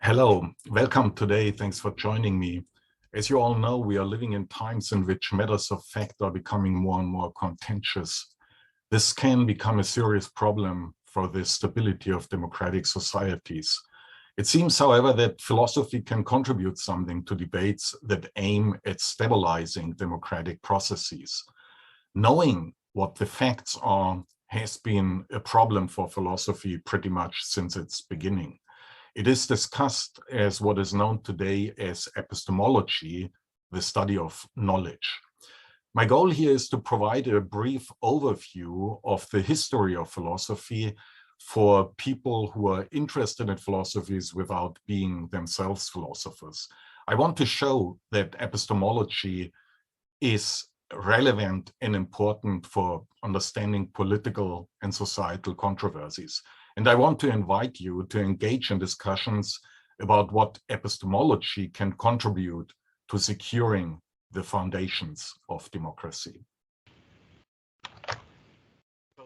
Hello, welcome today. Thanks for joining me. As you all know, we are living in times in which matters of fact are becoming more and more contentious. This can become a serious problem for the stability of democratic societies. It seems, however, that philosophy can contribute something to debates that aim at stabilizing democratic processes. Knowing what the facts are has been a problem for philosophy pretty much since its beginning. It is discussed as what is known today as epistemology, the study of knowledge. My goal here is to provide a brief overview of the history of philosophy for people who are interested in philosophies without being themselves philosophers. I want to show that epistemology is relevant and important for understanding political and societal controversies. And I want to invite you to engage in discussions about what epistemology can contribute to securing the foundations of democracy.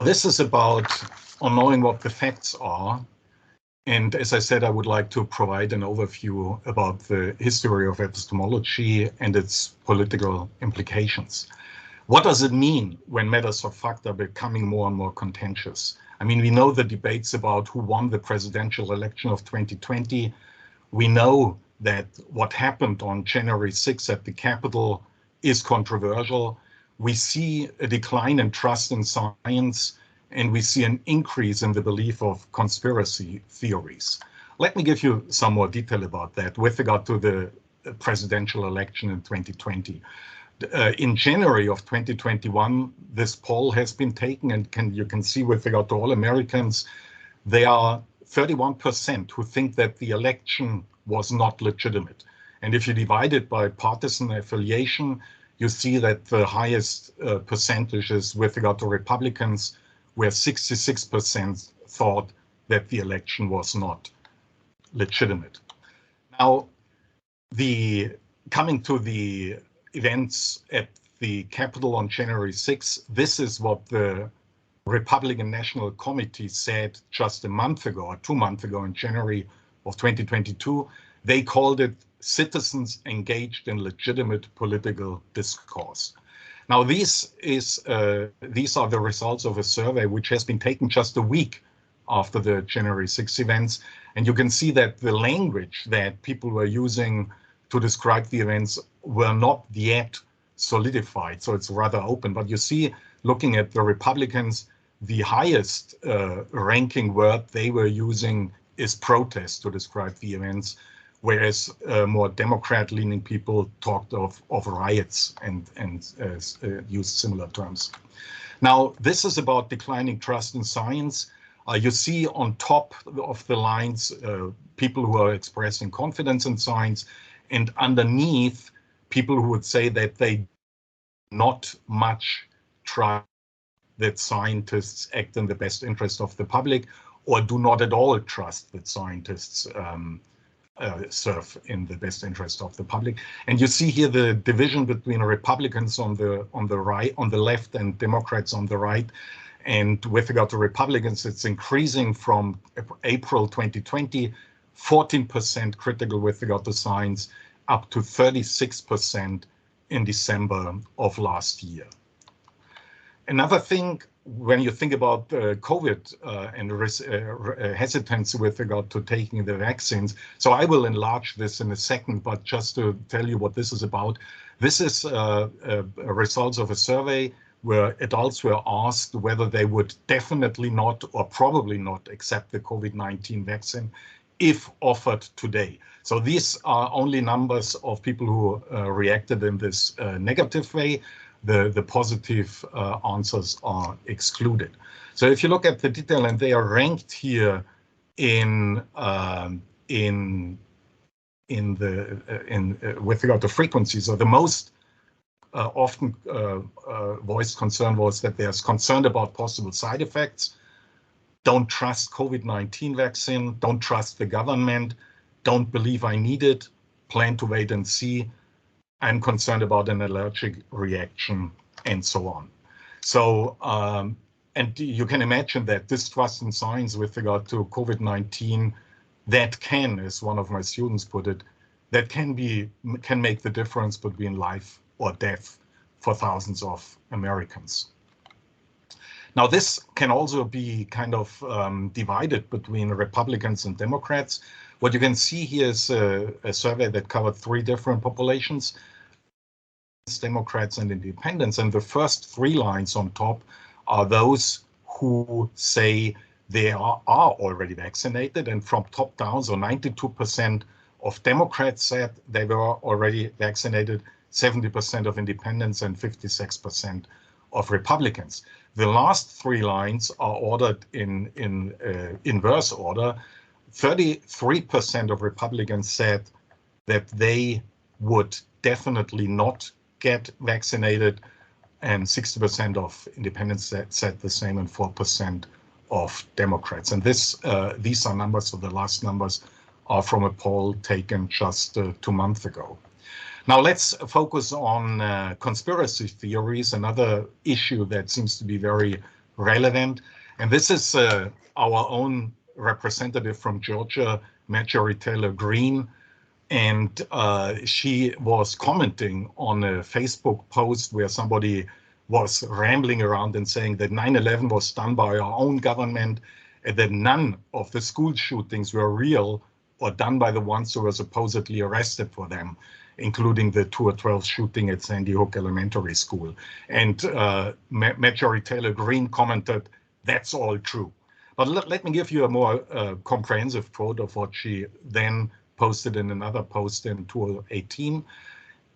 This is about knowing what the facts are. And as I said, I would like to provide an overview about the history of epistemology and its political implications. What does it mean when matters of fact are becoming more and more contentious? I mean, we know the debates about who won the presidential election of 2020. We know that what happened on January 6th at the Capitol is controversial. We see a decline in trust in science, and we see an increase in the belief of conspiracy theories. Let me give you some more detail about that with regard to the presidential election in 2020. In January of 2021, this poll has been taken, and you can see with regard to all Americans, there are 31% who think that the election was not legitimate. And if you divide it by partisan affiliation, you see that the highest percentages with regard to Republicans, where 66% thought that the election was not legitimate. Now, coming to the events at the Capitol on January 6th, this is what the Republican National Committee said just a month ago, or 2 months ago in January of 2022. They called it citizens engaged in legitimate political discourse. Now, these are the results of a survey which has been taken just a week after the January 6th events. And you can see that the language that people were using to describe the events were not yet solidified. So it's rather open. But you see, looking at the Republicans, the highest ranking word they were using is protest to describe the events, whereas more Democrat-leaning people talked of riots and used similar terms. Now, this is about declining trust in science. You see on top of the lines people who are expressing confidence in science, and underneath people who would say that they not much trust that scientists act in the best interest of the public, or do not at all trust that scientists serve in the best interest of the public. And you see here the division between Republicans on the right, on the left, and Democrats on the right. And with regard to Republicans, it's increasing from April 2020, 14% critical with regard to science, up to 36% in December of last year. Another thing, when you think about COVID and hesitance with regard to taking the vaccines, so I will enlarge this in a second, but just to tell you what this is about, this is results of a survey where adults were asked whether they would definitely not or probably not accept the COVID-19 vaccine if offered today. So these are only numbers of people who reacted in this negative way. The positive answers are excluded. So if you look at the detail, and they are ranked here with regard to frequency. So the most often voiced concern was that there's concern about possible side effects, don't trust COVID-19 vaccine, don't trust the government, don't believe I need it, plan to wait and see, I'm concerned about an allergic reaction, and so on. So, and you can imagine that distrust in science with regard to COVID-19 that can, as one of my students put it, that can make the difference between life or death for thousands of Americans. Now, this can also be kind of divided between Republicans and Democrats. What you can see here is a survey that covered 3 different populations, Democrats and independents. And the first 3 lines on top are those who say they are already vaccinated. And from top down, so 92% of Democrats said they were already vaccinated, 70% of independents, and 56% of Republicans. The last 3 lines are ordered in inverse order. 33% of Republicans said that they would definitely not get vaccinated, and 60% of independents said the same, and 4% of Democrats. And these are numbers, so the last numbers are from a poll taken just 2 months ago. Now let's focus on conspiracy theories, another issue that seems to be very relevant. And this is our own representative from Georgia, Marjorie Taylor Greene. And she was commenting on a Facebook post where somebody was rambling around and saying that 9/11 was done by our own government, and that none of the school shootings were real or done by the ones who were supposedly arrested for them, including the 2012 shooting at Sandy Hook Elementary School. And Marjorie Taylor Greene commented, "That's all true." But let me give you a more comprehensive quote of what she then posted in another post in 2018.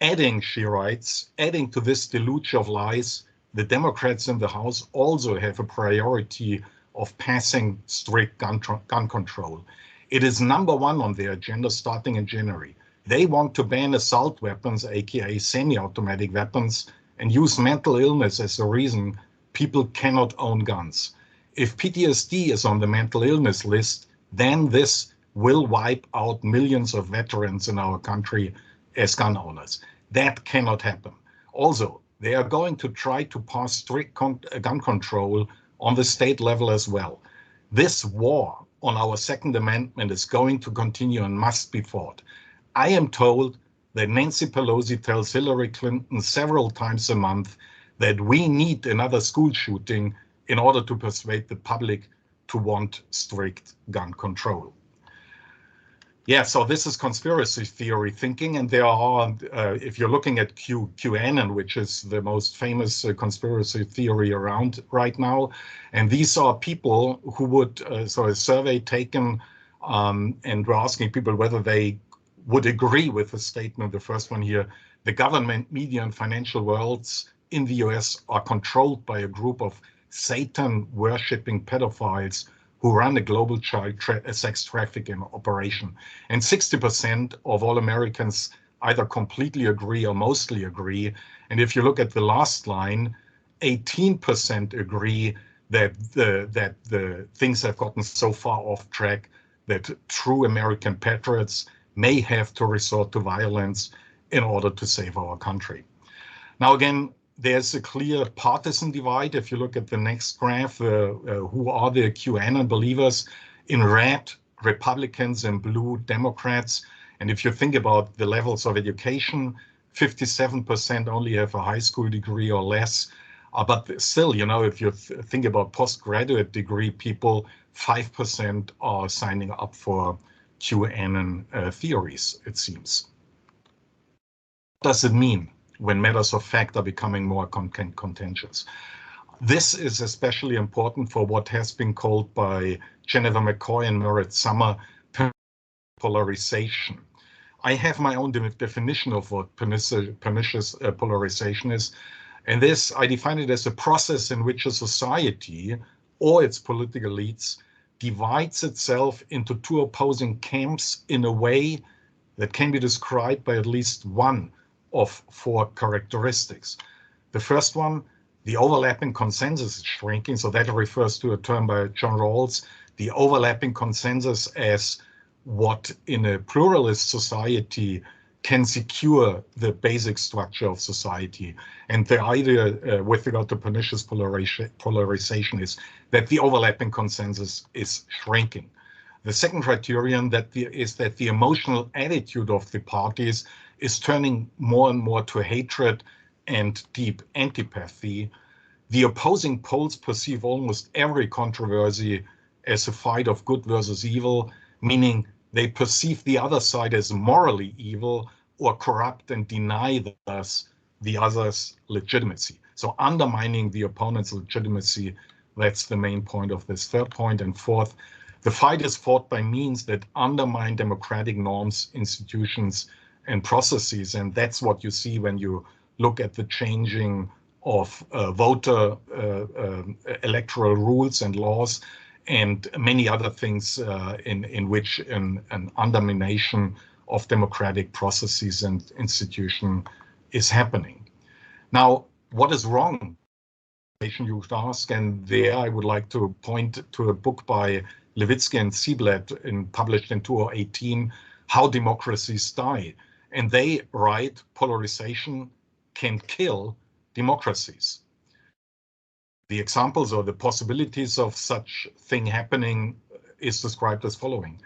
Adding, she writes, "Adding to this deluge of lies, the Democrats in the House also have a priority of passing strict gun control. It is number 1 on their agenda starting in January. They want to ban assault weapons, aka semi-automatic weapons, and use mental illness as a reason people cannot own guns. If PTSD is on the mental illness list, then this will wipe out millions of veterans in our country as gun owners. That cannot happen. Also, they are going to try to pass strict gun control on the state level as well. This war on our Second Amendment is going to continue and must be fought. I am told that Nancy Pelosi tells Hillary Clinton several times a month that we need another school shooting in order to persuade the public to want strict gun control." Yeah, so this is conspiracy theory thinking, and there are, if you're looking at QAnon, which is the most famous conspiracy theory around right now, and these are people who would, so a survey taken, and we're asking people whether they would agree with the statement, the first one here, the government, media, and financial worlds in the US are controlled by a group of Satan-worshipping pedophiles who run a global child sex trafficking operation. And 60% of all Americans either completely agree or mostly agree. And if you look at the last line, 18% agree that the things have gotten so far off track that true American patriots may have to resort to violence in order to save our country. Now, again, there's a clear partisan divide. If you look at the next graph, who are the QAnon believers? In red, Republicans, in blue, Democrats. And if you think about the levels of education, 57% only have a high school degree or less. But still, you know, if you think about postgraduate degree people, 5% are signing up for QAnon theories, it seems. What does it mean when matters of fact are becoming more contentious? This is especially important for what has been called by Jennifer McCoy and Merritt Summer polarization. I have my own definition of what pernicious polarization is, and this, I define it as a process in which a society or its political elites divides itself into 2 opposing camps in a way that can be described by at least one of 4 characteristics. The first one, the overlapping consensus is shrinking. So that refers to a term by John Rawls, the overlapping consensus as what in a pluralist society can secure the basic structure of society. And the idea with regard to pernicious polarization is that the overlapping consensus is shrinking. The second criterion is that the emotional attitude of the parties is turning more and more to hatred and deep antipathy. The opposing poles perceive almost every controversy as a fight of good versus evil, meaning they perceive the other side as morally evil or corrupt and deny thus the other's legitimacy. So undermining the opponent's legitimacy, that's the main point of this third point. And fourth, the fight is fought by means that undermine democratic norms, institutions, and processes. And that's what you see when you look at the changing of voter electoral rules and laws and many other things in which an undermination of democratic processes and institution is happening. Now, what is wrong? You would ask, and there I would like to point to a book by Levitsky and Seiblet published in 2018, How Democracies Die. And they write, polarization can kill democracies. The examples or the possibilities of such thing happening is described as following.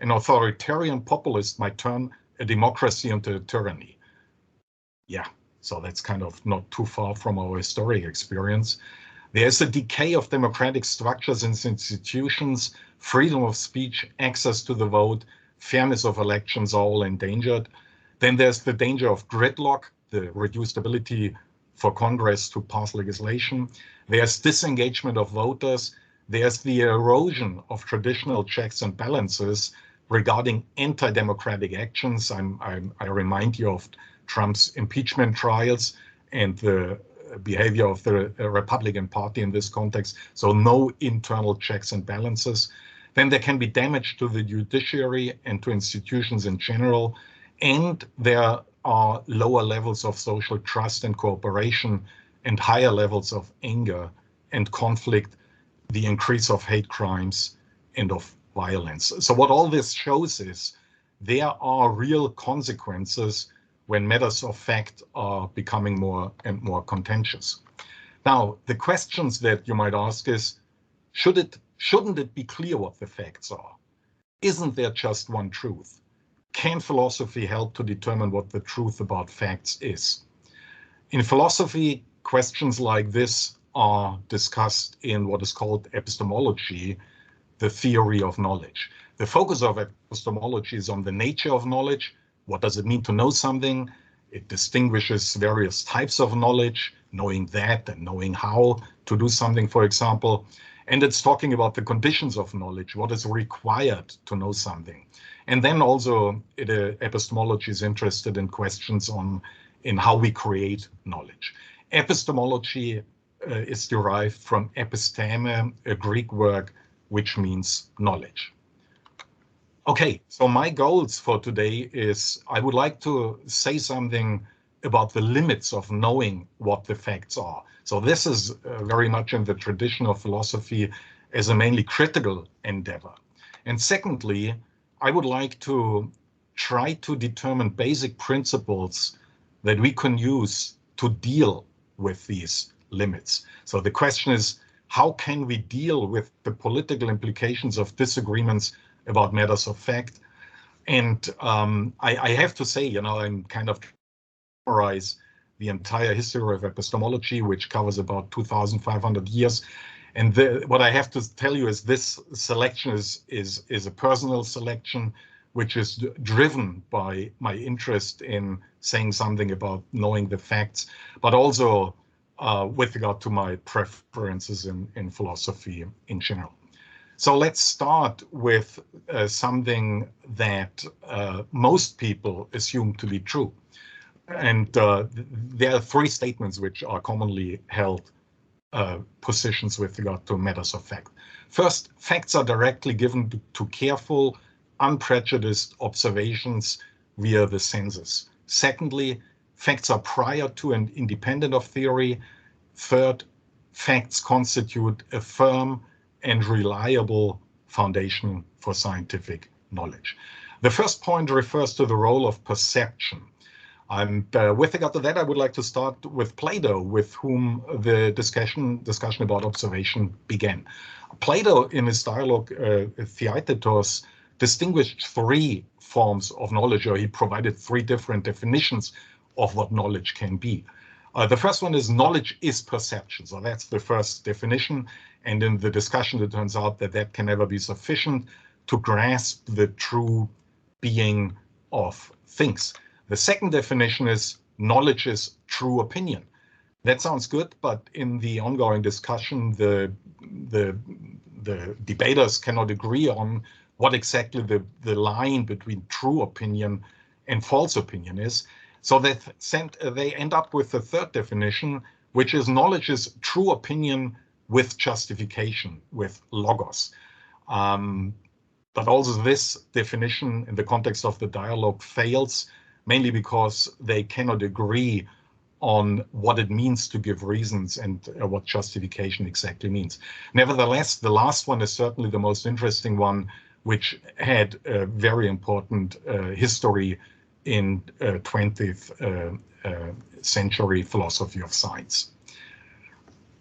An authoritarian populist might turn a democracy into a tyranny. Yeah, so that's kind of not too far from our historic experience. There's a decay of democratic structures and institutions, freedom of speech, access to the vote, fairness of elections are all endangered. Then there's the danger of gridlock, the reduced ability for Congress to pass legislation. There's disengagement of voters. There's the erosion of traditional checks and balances regarding anti-democratic actions. I remind you of Trump's impeachment trials and the behavior of the Republican Party in this context. So no internal checks and balances. Then there can be damage to the judiciary and to institutions in general. And there are lower levels of social trust and cooperation and higher levels of anger and conflict, the increase of hate crimes and of violence. So what all this shows is there are real consequences when matters of fact are becoming more and more contentious. Now, the questions that you might ask is, shouldn't it be clear what the facts are? Isn't there just one truth? Can philosophy help to determine what the truth about facts is? In philosophy, questions like this are discussed in what is called epistemology, the theory of knowledge. The focus of epistemology is on the nature of knowledge. What does it mean to know something? It distinguishes various types of knowledge, knowing that and knowing how to do something, for example. And it's talking about the conditions of knowledge, what is required to know something. And then also epistemology is interested in questions in how we create knowledge. Epistemology is derived from episteme, a Greek word which means knowledge. Okay, so my goals for today is I would like to say something about the limits of knowing what the facts are. So this is very much in the tradition of philosophy as a mainly critical endeavor. And secondly, I would like to try to determine basic principles that we can use to deal with these limits. So the question is, how can we deal with the political implications of disagreements about matters of fact? And I have to say, I'm kind of summarize the entire history of epistemology, which covers about 2,500 years. And what I have to tell you is this selection is a personal selection, which is driven by my interest in saying something about knowing the facts, but also with regard to my preferences in philosophy in general. So let's start with something that most people assume to be true. And there are three statements which are commonly held positions with regard to matters of fact. First, facts are directly given to careful, unprejudiced observations via the senses. Secondly, facts are prior to and independent of theory. Third, facts constitute a firm and reliable foundation for scientific knowledge. The first point refers to the role of perception. And with regard to that, I would like to start with Plato, with whom the discussion about observation began. Plato, in his dialogue Theaetetos, distinguished three forms of knowledge, or he provided three different definitions of what knowledge can be. The first one is knowledge is perception. So that's the first definition. And in the discussion, it turns out that that can never be sufficient to grasp the true being of things. The second definition is knowledge is true opinion. That sounds good, but in the ongoing discussion, the debaters cannot agree on what exactly the line between true opinion and false opinion is. So that they end up with the third definition, which is knowledge is true opinion with justification, with logos. But also this definition in the context of the dialogue fails, mainly because they cannot agree on what it means to give reasons and what justification exactly means. Nevertheless, the last one is certainly the most interesting one, which had a very important history in 20th century philosophy of science.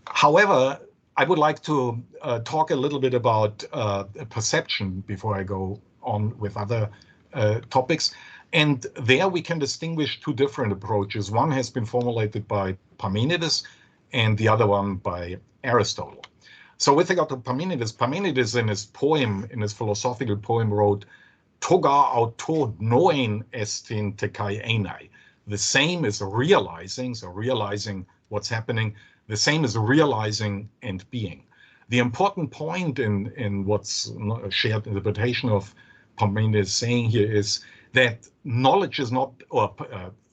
However, I would like to talk a little bit about perception before I go on with other topics. And there we can distinguish two different approaches. One has been formulated by Parmenides and the other one by Aristotle. So with regard to Parmenides in his poem, in his philosophical poem, wrote, "Toga auto noen estin te kai enai." The same is realizing, so realizing what's happening, the same as realizing and being. The important point in what's a shared interpretation of Parmenides saying here is that knowledge is not, or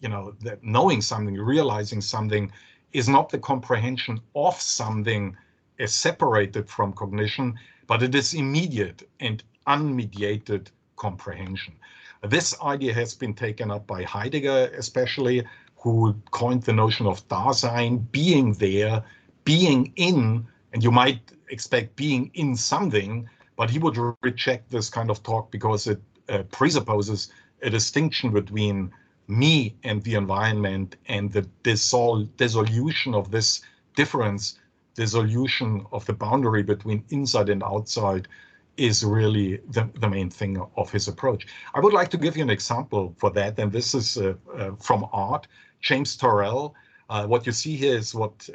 that knowing something, realizing something, is not the comprehension of something as separated from cognition, but it is immediate and unmediated comprehension. This idea has been taken up by Heidegger, especially, who coined the notion of Dasein, being there, being in, and you might expect being in something, but he would reject this kind of talk because it presupposes a distinction between me and the environment, and the dissolution of this difference, dissolution of the boundary between inside and outside, is really the main thing of his approach. I would like to give you an example for that, and this is from art. James Turrell, what you see here is what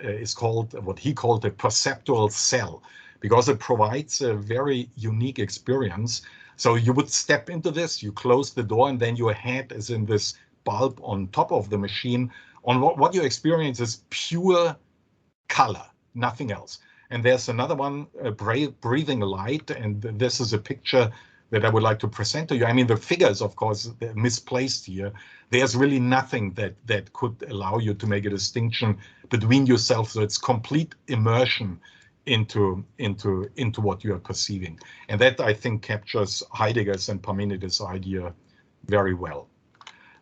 he called a perceptual cell, because it provides a very unique experience. So you would step into this, you close the door, and then your head is in this bulb on top of the machine. On what you experience is pure color, nothing else. And there's another one, breathing light, and this is a picture that I would like to present to you. I mean, the figures, of course, they're misplaced here. There's really nothing that could allow you to make a distinction between yourself. So it's complete immersion into what you are perceiving. And that, I think, captures Heidegger's and Parmenides' idea very well.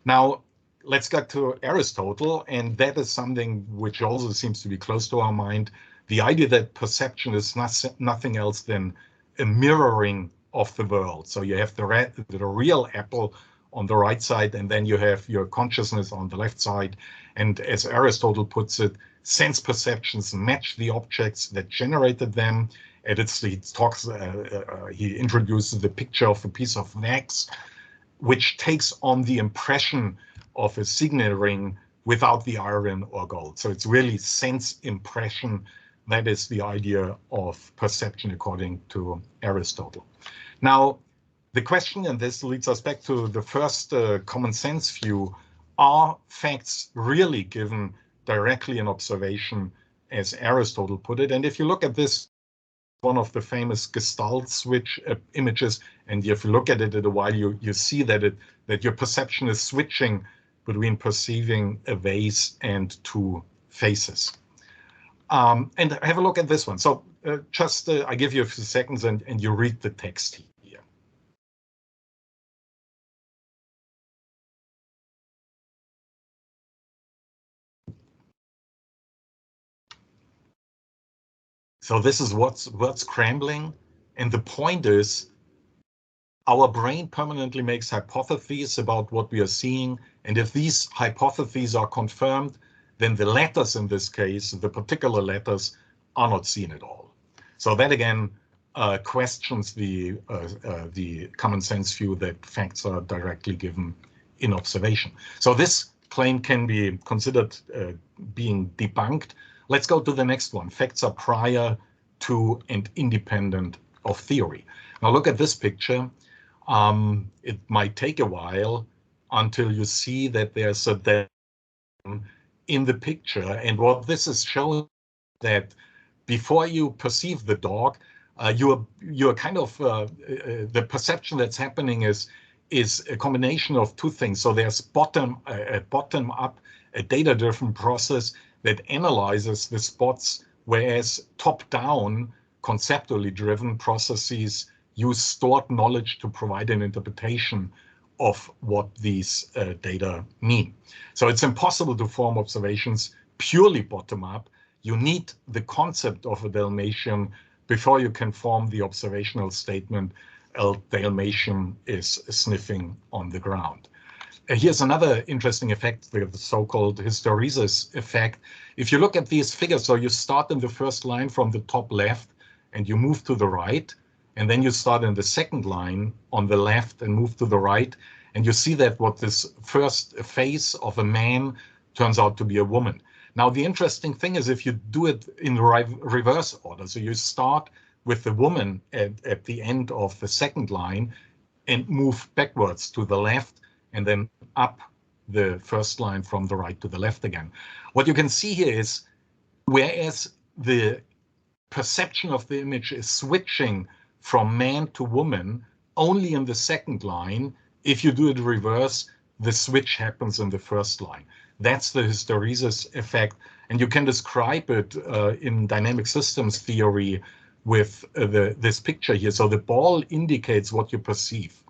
Now, let's get to Aristotle, and that is something which also seems to be close to our mind. The idea that perception is nothing else than a mirroring of the world. So you have the real apple on the right side, and then you have your consciousness on the left side. And as Aristotle puts it, sense perceptions match the objects that generated them. And he introduces the picture of a piece of wax, which takes on the impression of a signet ring without the iron or gold. So it's really sense impression. That is the idea of perception according to Aristotle. Now, the question, and this leads us back to the first common sense view, are facts really given directly in observation, as Aristotle put it? And if you look at this, one of the famous Gestalt switch images, and if you look at it in a while, you see that your perception is switching between perceiving a vase and two faces. And have a look at this one. So I give you a few seconds and you read the text here. So this is what's scrambling. And the point is, Our brain permanently makes hypotheses about what we are seeing, and if these hypotheses are confirmed, then the letters in this case, the particular letters, are not seen at all. So that again questions the common sense view that facts are directly given in observation. So this claim can be considered being debunked. Let's go to the next one. Facts are prior to and independent of theory. Now look at this picture. It might take a while until you see that there's a diagram in the picture. And what this is showing that before you perceive the dog, you're kind of the perception that's happening is a combination of two things. So there's bottom up, a data-driven process that analyzes the spots, whereas top-down, conceptually driven processes use stored knowledge to provide an interpretation of what these data mean. So it's impossible to form observations purely bottom-up. You need the concept of a Dalmatian before you can form the observational statement, a Dalmatian is sniffing on the ground. Here's another interesting effect, the so-called hysteresis effect. If you look at these figures, so you start in the first line from the top left and you move to the right, and then you start in the second line on the left and move to the right, and you see that what this first face of a man turns out to be a woman. Now, the interesting thing is if you do it in the reverse order, so you start with the woman at the end of the second line and move backwards to the left and then up the first line from the right to the left again. What you can see here is, whereas the perception of the image is switching from man to woman, only in the second line, if you do it reverse, the switch happens in the first line. That's the hysteresis effect, and you can describe it in dynamic systems theory with this picture here. So the ball indicates what you perceive.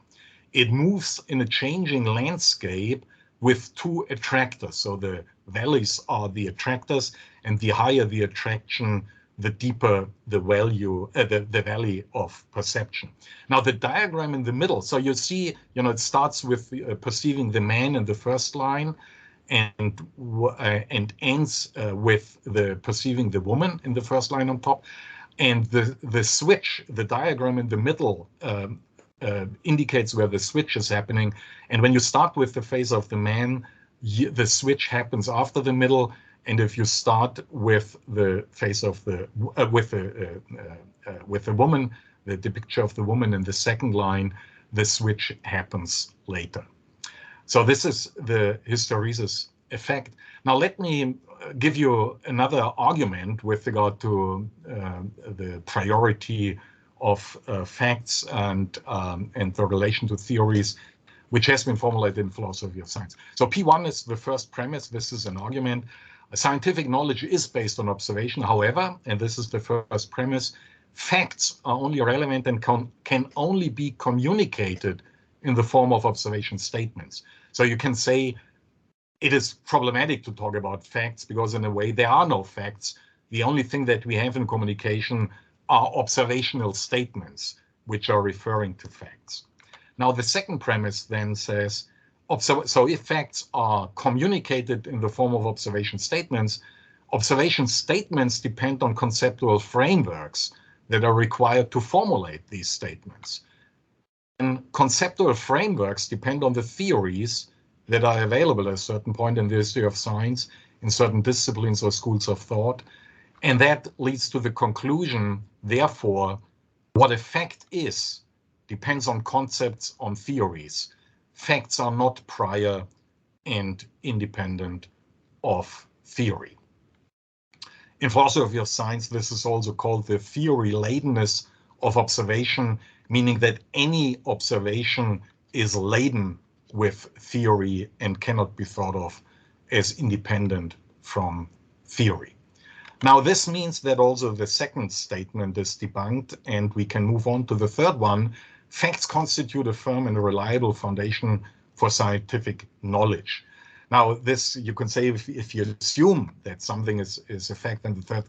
It moves in a changing landscape with two attractors. So the valleys are the attractors, and the higher the attraction, the deeper the value, the valley of perception. Now the diagram in the middle, so you see, it starts with perceiving the man in the first line, and ends with the perceiving the woman in the first line on top. And the switch, the diagram in the middle, indicates where the switch is happening. And when you start with the face of the man, the switch happens after the middle. And if you start with the face of the with the woman, the picture of the woman in the second line, the switch happens later. So this is the hysteresis effect. Now let me give you another argument with regard to the priority of facts and the relation to theories, which has been formulated in philosophy of science. So P1 is the first premise. This is an argument. Scientific knowledge is based on observation. However, and this is the first premise, facts are only relevant and can only be communicated in the form of observation statements. So you can say it is problematic to talk about facts because in a way there are no facts. The only thing that we have in communication are observational statements, which are referring to facts. Now the second premise then says, so if facts are communicated in the form of observation statements depend on conceptual frameworks that are required to formulate these statements. And conceptual frameworks depend on the theories that are available at a certain point in the history of science, in certain disciplines or schools of thought. And that leads to the conclusion, therefore, what a fact is depends on concepts, on theories. Facts are not prior and independent of theory. In philosophy of science, this is also called the theory-ladenness of observation, meaning that any observation is laden with theory and cannot be thought of as independent from theory. Now, this means that also the second statement is debunked, and we can move on to the third one. Facts constitute a firm and a reliable foundation for scientific knowledge. Now, this you can say if you assume that something is a fact, and the third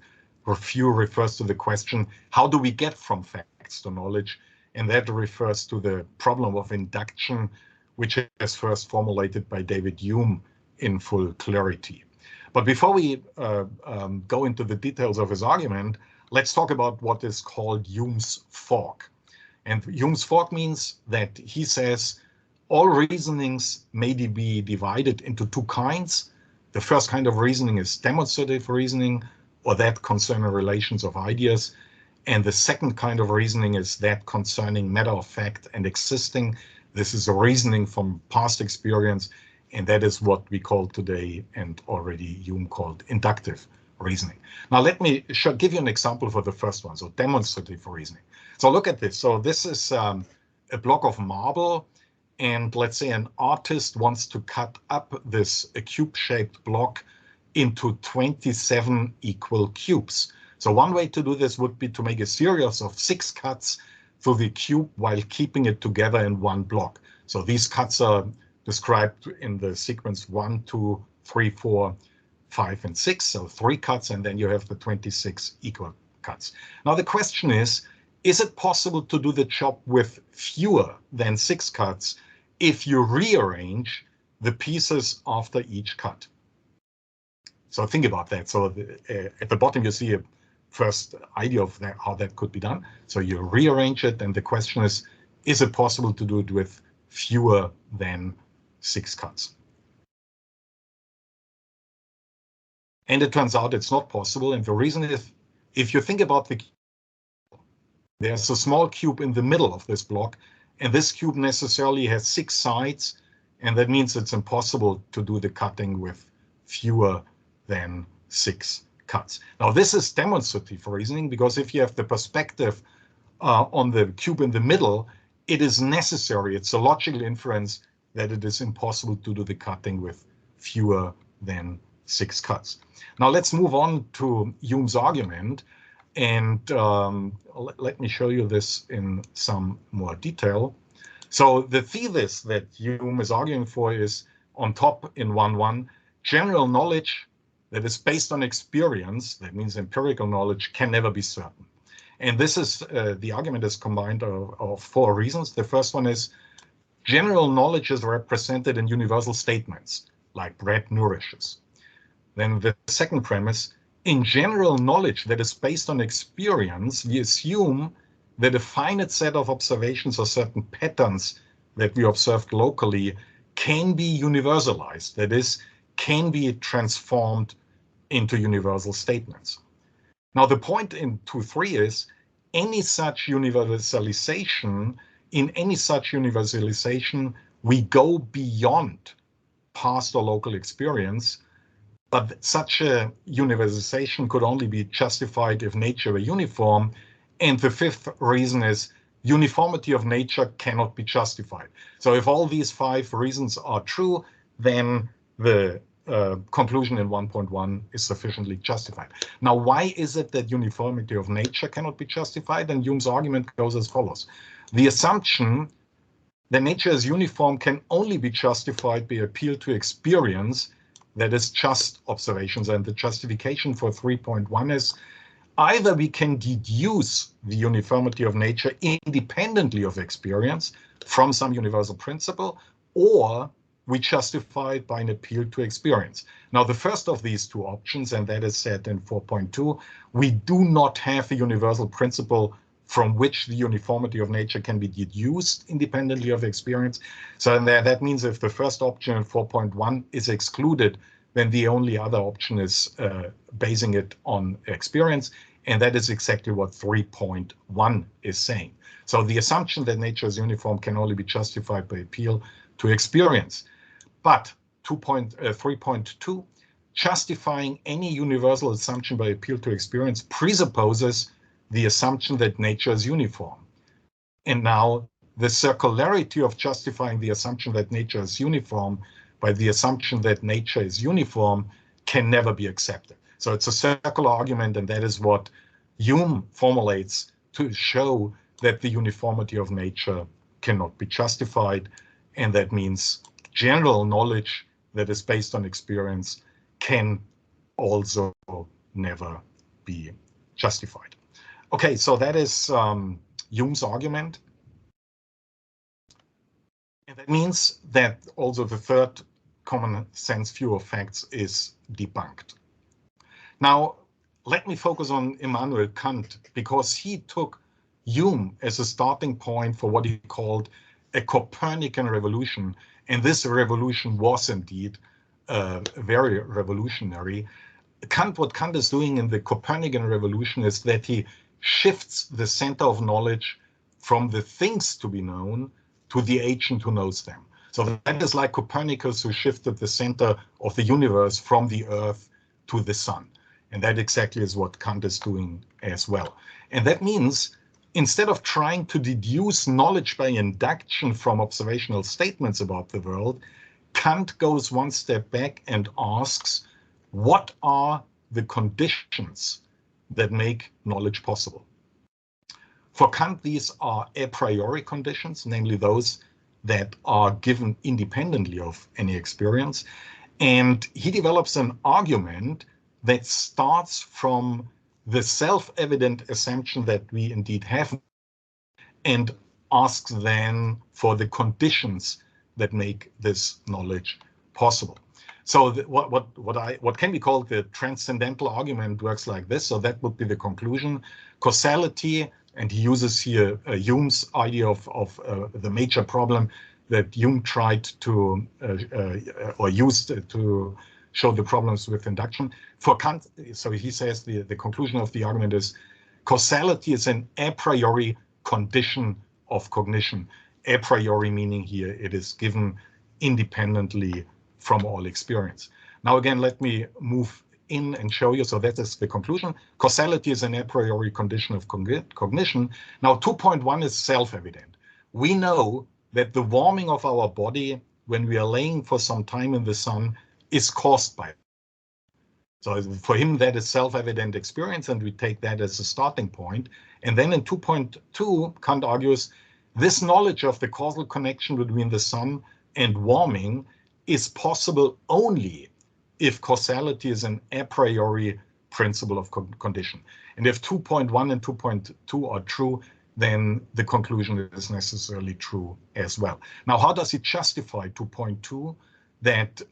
view refers to the question, how do we get from facts to knowledge? and that refers to the problem of induction, which is first formulated by David Hume in full clarity. But before we go into the details of his argument, let's talk about what is called Hume's fork. And Hume's fork means that he says all reasonings may be divided into two kinds. The first kind of reasoning is demonstrative reasoning, or that concerning relations of ideas. And the second kind of reasoning is that concerning matter of fact and existing. This is a reasoning from past experience, and that is what we call today, and already Hume called, inductive reasoning. Now let me give you an example for the first one, so demonstrative reasoning. So look at this. So this is a block of marble, and let's say an artist wants to cut up this cube-shaped block into 27 equal cubes. So one way to do this would be to make a series of 6 cuts through the cube while keeping it together in one block. So these cuts are described in the sequence 1, 2, 3, 4, 5, and 6. So 3 cuts, and then you have the 26 equal cuts. Now the question is it possible to do the job with fewer than 6 cuts if you rearrange the pieces after each cut? So think about that. So at the bottom you see a first idea of that, how that could be done. So you rearrange it, and the question is it possible to do it with fewer than 6 cuts? And it turns out it's not possible, and the reason is, if you think about there's a small cube in the middle of this block, and this cube necessarily has 6 sides, and that means it's impossible to do the cutting with fewer than 6 cuts. Now this is demonstrative reasoning, because if you have the perspective on the cube in the middle, it is necessary, it's a logical inference, that it is impossible to do the cutting with fewer than 6 cuts. Now let's move on to Hume's argument, and let me show you this in some more detail. So the thesis that Hume is arguing for is, on top in 1.1, general knowledge that is based on experience, that means empirical knowledge, can never be certain. And this is, the argument is combined of 4 reasons. The first one is, general knowledge is represented in universal statements, like bread nourishes. Then the second premise, in general knowledge that is based on experience, we assume that a finite set of observations or certain patterns that we observed locally can be universalized, that is, can be transformed into universal statements. Now the point in 2.3 is, any such universalization, in any such universalization, we go beyond past or local experience, but such a universalization could only be justified if nature were uniform. And the 5th reason is, uniformity of nature cannot be justified. So if all these 5 reasons are true, then the conclusion in 1.1 is sufficiently justified. Now, why is it that uniformity of nature cannot be justified? And Hume's argument goes as follows. The assumption that nature is uniform can only be justified by appeal to experience, that is just observations. And the justification for 3.1 is, either we can deduce the uniformity of nature independently of experience from some universal principle, or we justify it by an appeal to experience. Now, the first of these 2 options, and that is said in 4.2, we do not have a universal principle from which the uniformity of nature can be deduced independently of experience. So that means if the first option in 4.1 is excluded, then the only other option is basing it on experience, and that is exactly what 3.1 is saying. So the assumption that nature is uniform can only be justified by appeal to experience. But 3.2, justifying any universal assumption by appeal to experience presupposes the assumption that nature is uniform. And now the circularity of justifying the assumption that nature is uniform by the assumption that nature is uniform can never be accepted. So it's a circular argument, and that is what Hume formulates to show that the uniformity of nature cannot be justified, and that means general knowledge that is based on experience can also never be justified. Okay, so that is Hume's argument. And that means that also the third common sense view of facts is debunked. Now, let me focus on Immanuel Kant, because he took Hume as a starting point for what he called a Copernican revolution. And this revolution was indeed very revolutionary. What Kant is doing in the Copernican revolution is that he shifts the center of knowledge from the things to be known to the agent who knows them. So that is like Copernicus, who shifted the center of the universe from the Earth to the sun. And that exactly is what Kant is doing as well. And that means instead of trying to deduce knowledge by induction from observational statements about the world, Kant goes one step back and asks, what are the conditions that make knowledge possible? For Kant, these are a priori conditions, namely those that are given independently of any experience. And he develops an argument that starts from the self-evident assumption that we indeed have and asks then for the conditions that make this knowledge possible. So what can be called the transcendental argument works like this. So that would be the conclusion. Causality, and he uses here Hume's idea of the major problem that Hume tried to or used to show the problems with induction. For Kant, so he says the conclusion of the argument is causality is an a priori condition of cognition. A priori meaning here it is given independently from all experience. Now again, let me move in and show you. So that is the conclusion. Causality is an a priori condition of cognition. Now 2.1 is self-evident. We know that the warming of our body when we are laying for some time in the sun is caused by it. So for him, that is self-evident experience, and we take that as a starting point. And then in 2.2, Kant argues this knowledge of the causal connection between the sun and warming is possible only if causality is an a priori principle of condition. And if 2.1 and 2.2 are true, then the conclusion is necessarily true as well. Now, how does he justify 2.2? That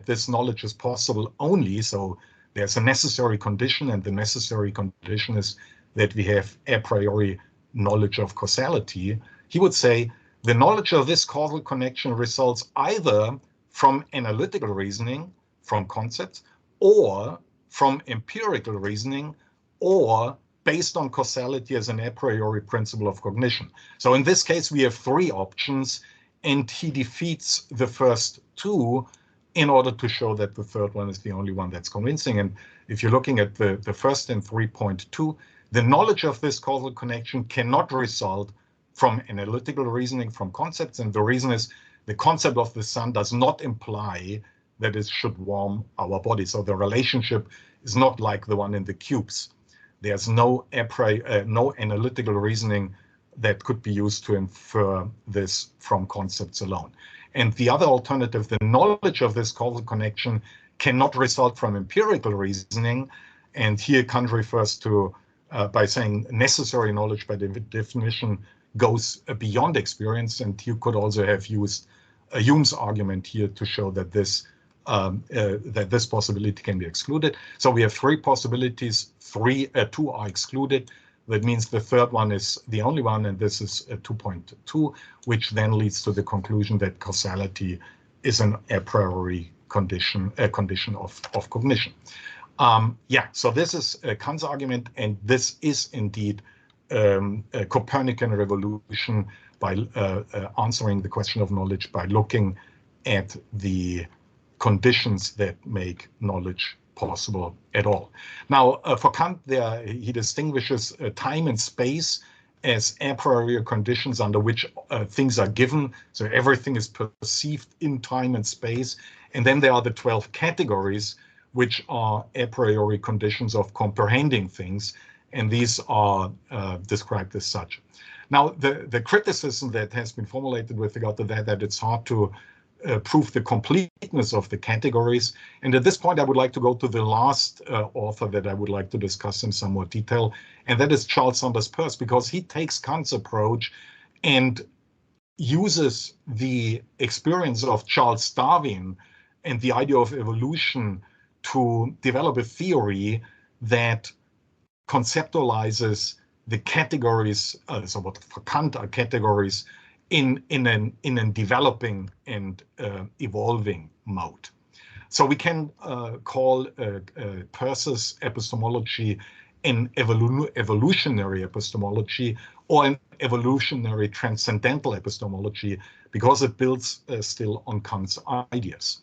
this knowledge is possible only, so there's a necessary condition, and the necessary condition is that we have a priori knowledge of causality. He would say the knowledge of this causal connection results either from analytical reasoning, from concepts, or from empirical reasoning, or based on causality as an a priori principle of cognition. So in this case, we have three options, and he defeats the first two in order to show that the third one is the only one that's convincing. And if you're looking at the first in 3.2, the knowledge of this causal connection cannot result from analytical reasoning, from concepts. And the reason is the concept of the sun does not imply that it should warm our body. So the relationship is not like the one in the cubes. There's no analytical reasoning that could be used to infer this from concepts alone. And the other alternative, the knowledge of this causal connection cannot result from empirical reasoning. And here Kant refers to, by saying necessary knowledge by definition goes beyond experience. And you could also have used Hume's argument here to show that this possibility can be excluded. So we have three possibilities, two are excluded. That means the third one is the only one, and this is 2.2, which then leads to the conclusion that causality is an a priori condition, a condition of cognition. So this is Kant's argument, and this is indeed a Copernican revolution by answering the question of knowledge by looking at the conditions that make knowledge possible at all. Now, for Kant, he distinguishes time and space as a priori conditions under which things are given. So everything is perceived in time and space. And then there are the 12 categories, which are a priori conditions of comprehending things. And these are described as such. Now, the criticism that has been formulated with regard to that it's hard to prove the completeness of the categories. And at this point, I would like to go to the last author that I would like to discuss in some more detail, and that is Charles Sanders Peirce, because he takes Kant's approach and uses the experience of Charles Darwin and the idea of evolution to develop a theory that conceptualizes the categories, so what for Kant are categories, in a developing and evolving mode. So we can call Peirce's epistemology an evolutionary epistemology or an evolutionary transcendental epistemology, because it builds still on Kant's ideas.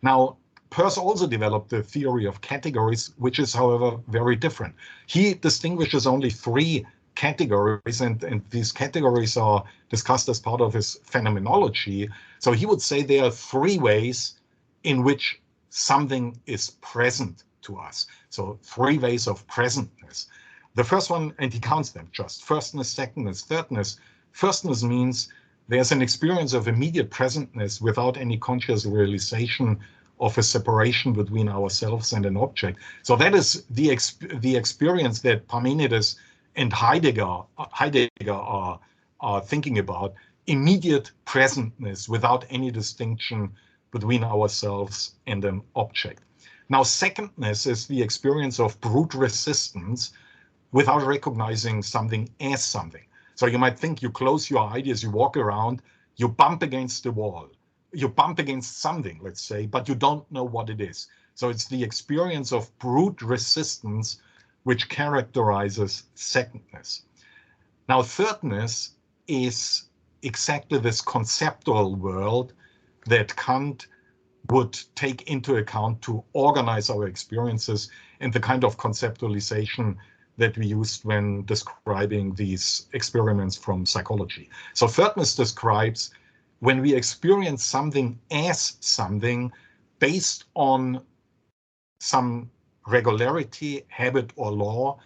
Now, Peirce also developed the theory of categories, which is, however, very different. He distinguishes only three categories, and these categories are discussed as part of his phenomenology. So he would say there are three ways in which something is present to us. So three ways of presentness. The first one, and he counts them just, firstness, secondness, thirdness. Firstness means there's an experience of immediate presentness without any conscious realization of a separation between ourselves and an object. So that is the experience that Parmenides and Heidegger are thinking about, immediate presentness without any distinction between ourselves and an object. Now, secondness is the experience of brute resistance without recognizing something as something. So you might think you close your eyes as you walk around, you bump against the wall, you bump against something, let's say, but you don't know what it is. So it's the experience of brute resistance which characterizes secondness. Now, thirdness is exactly this conceptual world that Kant would take into account to organize our experiences, and the kind of conceptualization that we used when describing these experiments from psychology. So thirdness describes when we experience something as something based on some regularity, habit, or law,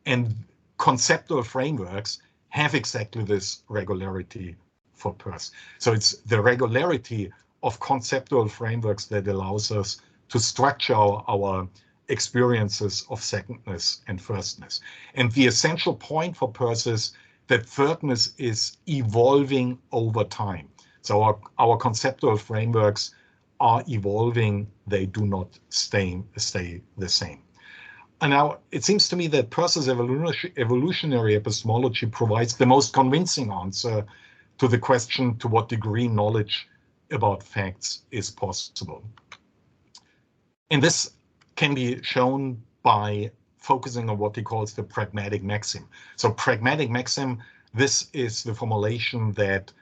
and conceptual frameworks have exactly this regularity for Peirce. So it's the regularity of conceptual frameworks that allows us to structure our experiences of secondness and firstness. And the essential point for Peirce is that thirdness is evolving over time. So our conceptual frameworks are evolving, they do not stay the same. And now it seems to me that Peirce's evolutionary epistemology provides the most convincing answer to the question to what degree knowledge about facts is possible. And this can be shown by focusing on what he calls the pragmatic maxim. So pragmatic maxim, this is the formulation that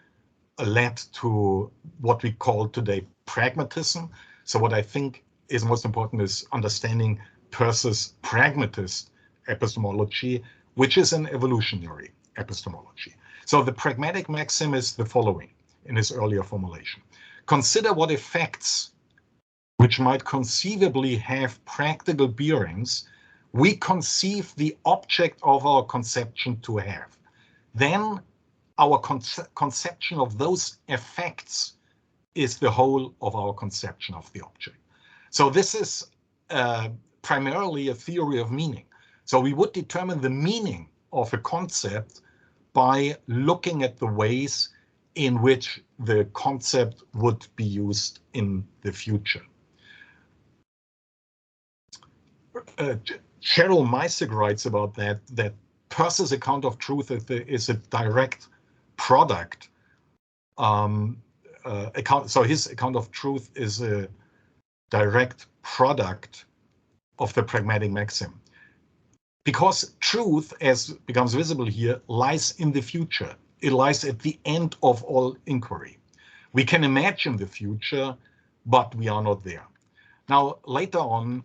led to what we call today pragmatism. So what I think is most important is understanding Peirce's pragmatist epistemology, which is an evolutionary epistemology. So the pragmatic maxim is the following in his earlier formulation. Consider what effects which might conceivably have practical bearings we conceive the object of our conception to have. Then our conception of those effects is the whole of our conception of the object. So this is primarily a theory of meaning. So we would determine the meaning of a concept by looking at the ways in which the concept would be used in the future. Cheryl Meissig writes about that Peirce's account of truth is a direct product. So his account of truth is a direct product of the pragmatic maxim. Because truth, as becomes visible here, lies in the future. It lies at the end of all inquiry. We can imagine the future, but we are not there. Now, later on,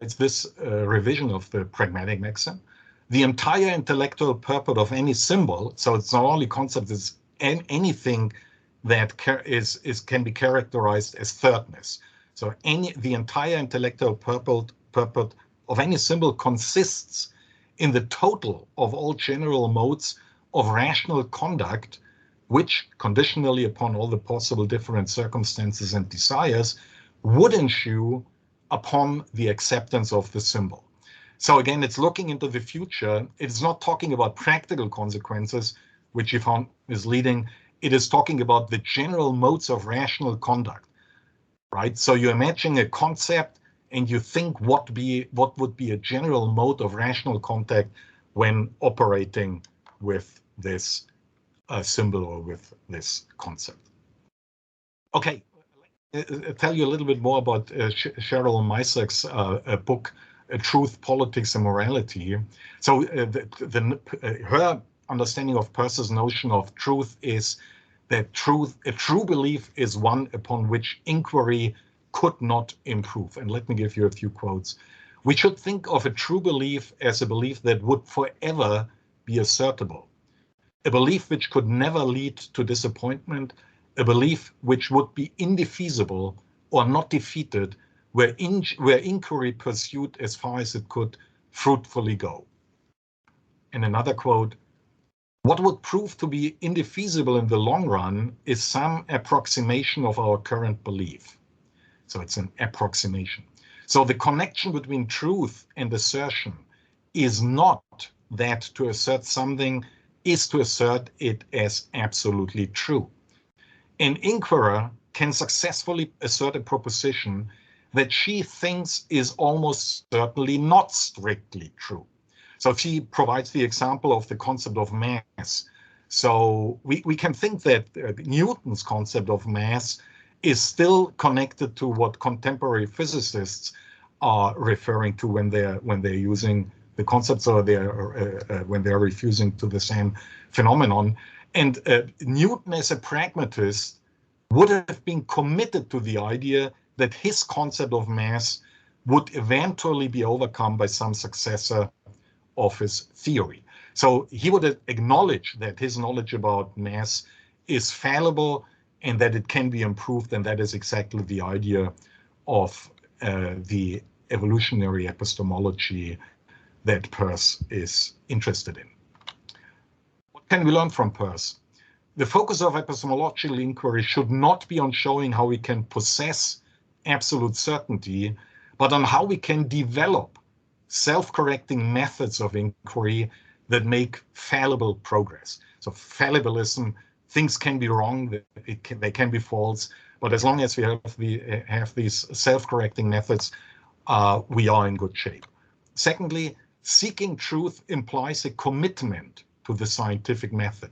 it's this revision of the pragmatic maxim. The entire intellectual purport of any symbol, so it's not only concept, it's anything that can be characterized as thirdness. So the entire intellectual purport of any symbol consists in the total of all general modes of rational conduct, which, conditionally upon all the possible different circumstances and desires, would ensue upon the acceptance of the symbol. So again, it's looking into the future. It's not talking about practical consequences, which you found misleading. It is talking about the general modes of rational conduct, right? So you imagine a concept and you think what would be a general mode of rational contact when operating with this symbol or with this concept. Okay, I'll tell you a little bit more about Cheryl Mysack's book, Truth, Politics, and Morality. So her understanding of Peirce's notion of truth is that a true belief is one upon which inquiry could not improve. And let me give you a few quotes. We should think of a true belief as a belief that would forever be assertable, a belief which could never lead to disappointment, a belief which would be indefeasible or not defeated, where inquiry pursued as far as it could fruitfully go. And another quote, what would prove to be indefeasible in the long run is some approximation of our current belief. So it's an approximation. So the connection between truth and assertion is not that to assert something is to assert it as absolutely true. An inquirer can successfully assert a proposition that she thinks is almost certainly not strictly true. So she provides the example of the concept of mass. So we can think that Newton's concept of mass is still connected to what contemporary physicists are referring to when they're using the concepts, or when they're refusing to the same phenomenon. And Newton, as a pragmatist, would have been committed to the idea that his concept of mass would eventually be overcome by some successor of his theory. So he would acknowledge that his knowledge about mass is fallible and that it can be improved, and that is exactly the idea of the evolutionary epistemology that Peirce is interested in. What can we learn from Peirce? The focus of epistemological inquiry should not be on showing how we can possess absolute certainty, but on how we can develop self-correcting methods of inquiry that make fallible progress. So fallibilism, things can be wrong, they can be false, but as long as we have these self-correcting methods, we are in good shape. Secondly, seeking truth implies a commitment to the scientific method.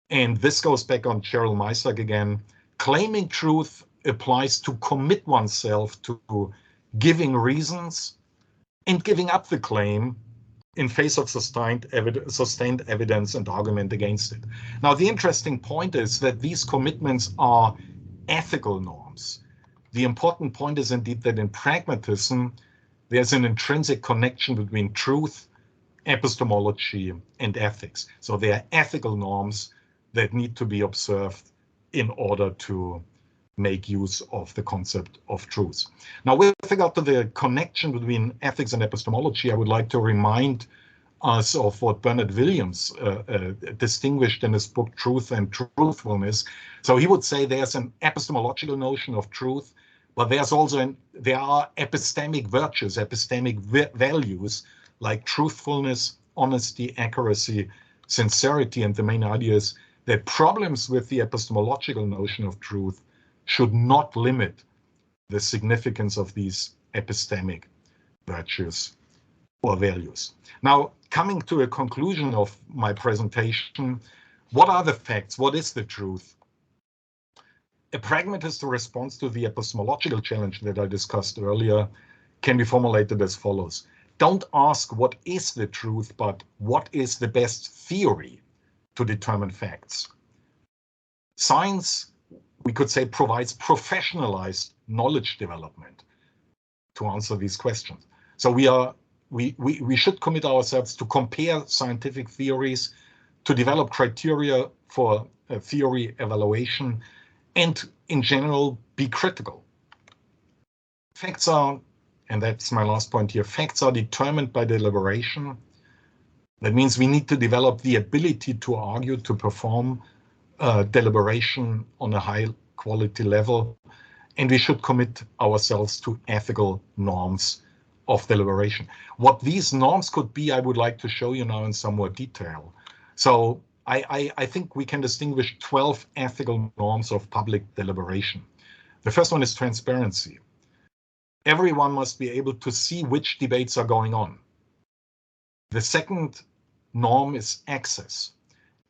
And this goes back on Cheryl Mysack again. Claiming truth applies to commit oneself to giving reasons and giving up the claim in face of sustained evidence and argument against it. Now, the interesting point is that these commitments are ethical norms. The important point is indeed that in pragmatism, there's an intrinsic connection between truth, epistemology, and ethics. So there are ethical norms that need to be observed in order to make use of the concept of truth. Now, with regard to the connection between ethics and epistemology, I would like to remind us of what Bernard Williams distinguished in his book, Truth and Truthfulness. So he would say there's an epistemological notion of truth, but there are epistemic virtues, epistemic values like truthfulness, honesty, accuracy, sincerity, and the main idea is that problems with the epistemological notion of truth should not limit the significance of these epistemic virtues or values. Now, coming to a conclusion of my presentation, what are the facts? What is the truth? A pragmatist response to the epistemological challenge that I discussed earlier can be formulated as follows. Don't ask what is the truth, but what is the best theory to determine facts. Science, we could say, provides professionalized knowledge development to answer these questions. So we should commit ourselves to compare scientific theories, to develop criteria for theory evaluation, and in general, be critical. Facts are, and that's my last point here, facts are determined by deliberation. That means we need to develop the ability to argue, to perform deliberation on a high quality level, and we should commit ourselves to ethical norms of deliberation. What these norms could be, I would like to show you now in some more detail. So I think we can distinguish 12 ethical norms of public deliberation. The first one is transparency. Everyone must be able to see which debates are going on. The second norm is access.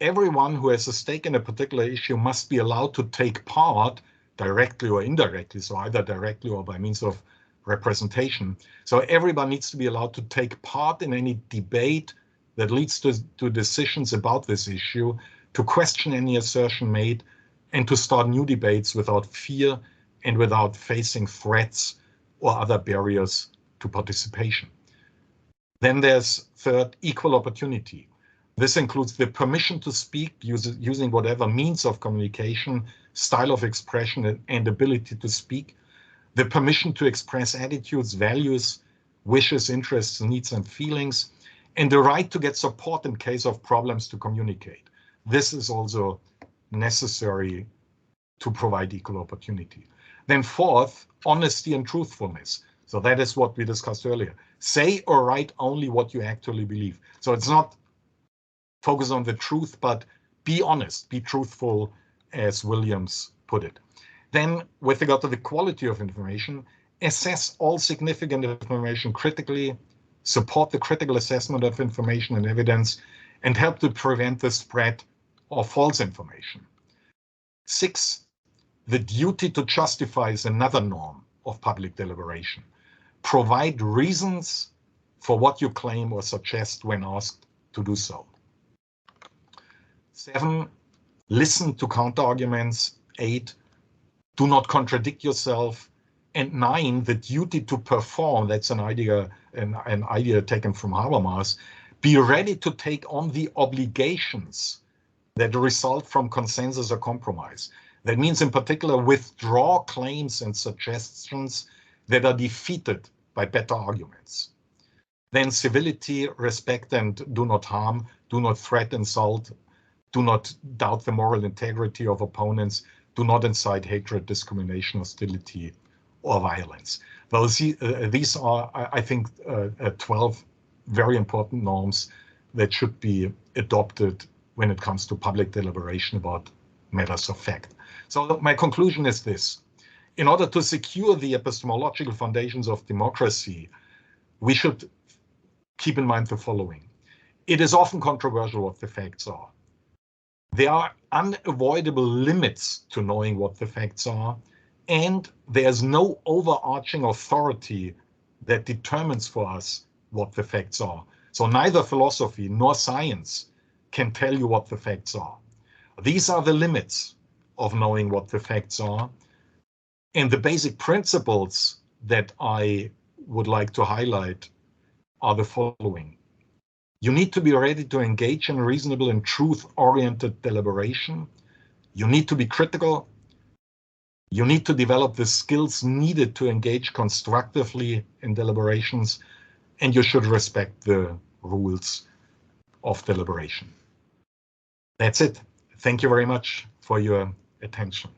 Everyone who has a stake in a particular issue must be allowed to take part, directly or indirectly, so either directly or by means of representation. So everyone needs to be allowed to take part in any debate that leads to decisions about this issue, to question any assertion made, and to start new debates without fear and without facing threats or other barriers to participation. Then there's third, equal opportunity. This includes the permission to speak using whatever means of communication, style of expression, and ability to speak, the permission to express attitudes, values, wishes, interests, needs, and feelings, and the right to get support in case of problems to communicate. This is also necessary to provide equal opportunity. Then fourth, honesty and truthfulness. So that is what we discussed earlier. Say or write only what you actually believe. So it's not focus on the truth, but be honest, be truthful, as Williams put it. Then with regard to the quality of information, assess all significant information critically, support the critical assessment of information and evidence, and help to prevent the spread of false information. 6, the duty to justify is another norm of public deliberation. Provide reasons for what you claim or suggest when asked to do so. 7, listen to counter-arguments. 8, do not contradict yourself. And 9, the duty to perform. That's an idea taken from Habermas. Be ready to take on the obligations that result from consensus or compromise. That means, in particular, withdraw claims and suggestions that are defeated by better arguments. Then civility, respect and do not harm, do not threat, insult, do not doubt the moral integrity of opponents, do not incite hatred, discrimination, hostility, or violence. Well, these are, I think, 12 very important norms that should be adopted when it comes to public deliberation about matters of fact. So my conclusion is this. In order to secure the epistemological foundations of democracy, we should keep in mind the following. It is often controversial what the facts are. There are unavoidable limits to knowing what the facts are, and there's no overarching authority that determines for us what the facts are. So neither philosophy nor science can tell you what the facts are. These are the limits of knowing what the facts are. And the basic principles that I would like to highlight are the following. You need to be ready to engage in reasonable and truth-oriented deliberation. You need to be critical. You need to develop the skills needed to engage constructively in deliberations, and you should respect the rules of deliberation. That's it. Thank you very much for your attention.